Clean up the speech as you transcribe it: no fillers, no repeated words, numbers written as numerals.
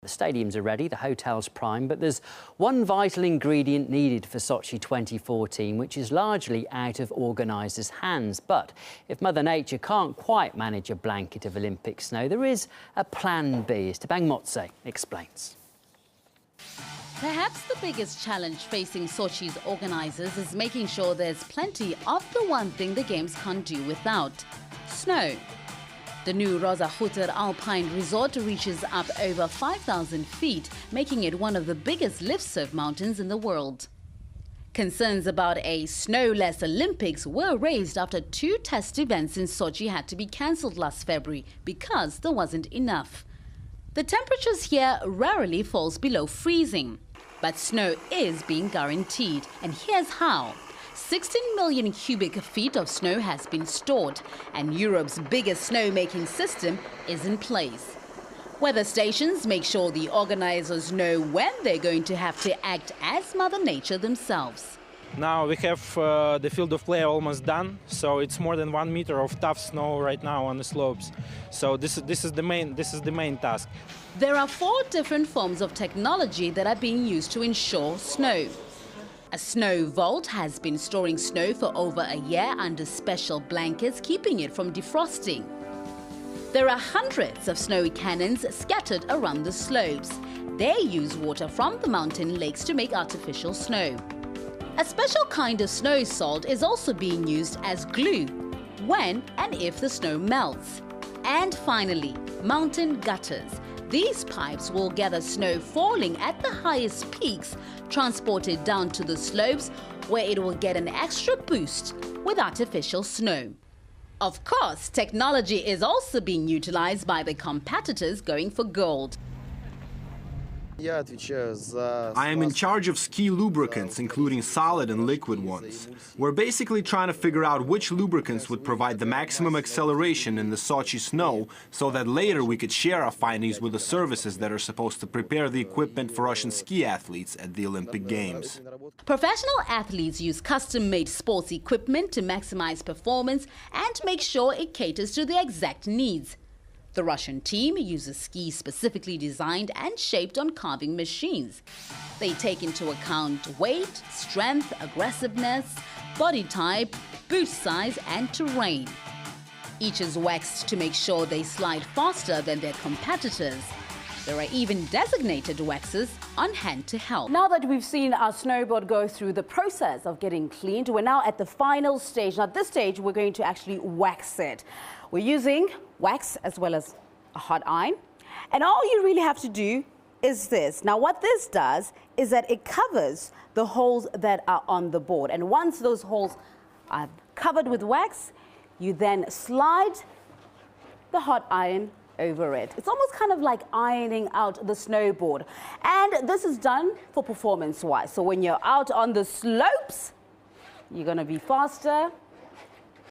The stadiums are ready, the hotel's prime, but there's one vital ingredient needed for Sochi 2014, which is largely out of organisers' hands. But if Mother Nature can't quite manage a blanket of Olympic snow, there is a plan B, as Thabang Motsei explains. Perhaps the biggest challenge facing Sochi's organisers is making sure there's plenty of the one thing the Games can't do without: snow. The new Roza Khuter Alpine Resort reaches up over 5,000 feet, making it one of the biggest lift-served mountains in the world. Concerns about a snowless Olympics were raised after 2 test events in Sochi had to be cancelled last February because there wasn't enough. The temperatures here rarely falls below freezing, but snow is being guaranteed, and here's how. 16 million cubic feet of snow has been stored, and Europe's biggest snowmaking system is in place. Weather stations make sure the organizers know when they're going to have to act as Mother Nature themselves. Now we have the field of play almost done, so it's more than 1 meter of tough snow right now on the slopes. So this is the main task. There are 4 different forms of technology that are being used to ensure snow. A snow vault has been storing snow for over a year under special blankets, keeping it from defrosting. There are hundreds of snowy cannons scattered around the slopes. They use water from the mountain lakes to make artificial snow. A special kind of snow salt is also being used as glue when and if the snow melts. And finally, mountain gutters. These pipes will gather snow falling at the highest peaks, transport it down to the slopes where it will get an extra boost with artificial snow. Of course, technology is also being utilized by the competitors going for gold. I am in charge of ski lubricants, including solid and liquid ones. We're basically trying to figure out which lubricants would provide the maximum acceleration in the Sochi snow, so that later we could share our findings with the services that are supposed to prepare the equipment for Russian ski athletes at the Olympic Games. Professional athletes use custom-made sports equipment to maximize performance and make sure it caters to their exact needs. The Russian team uses skis specifically designed and shaped on carving machines. They take into account weight, strength, aggressiveness, body type, boot size and terrain. Each is waxed to make sure they slide faster than their competitors. There are even designated waxers on hand to help. Now that we've seen our snowboard go through the process of getting cleaned, we're now at the final stage. Now at this stage, we're going to actually wax it. We're using wax as well as a hot iron. And all you really have to do is this. Now what this does is that it covers the holes that are on the board. And once those holes are covered with wax, you then slide the hot iron over it. It's almost kind of like ironing out the snowboard. And this is done for performance-wise. So when you're out on the slopes, you're going to be faster,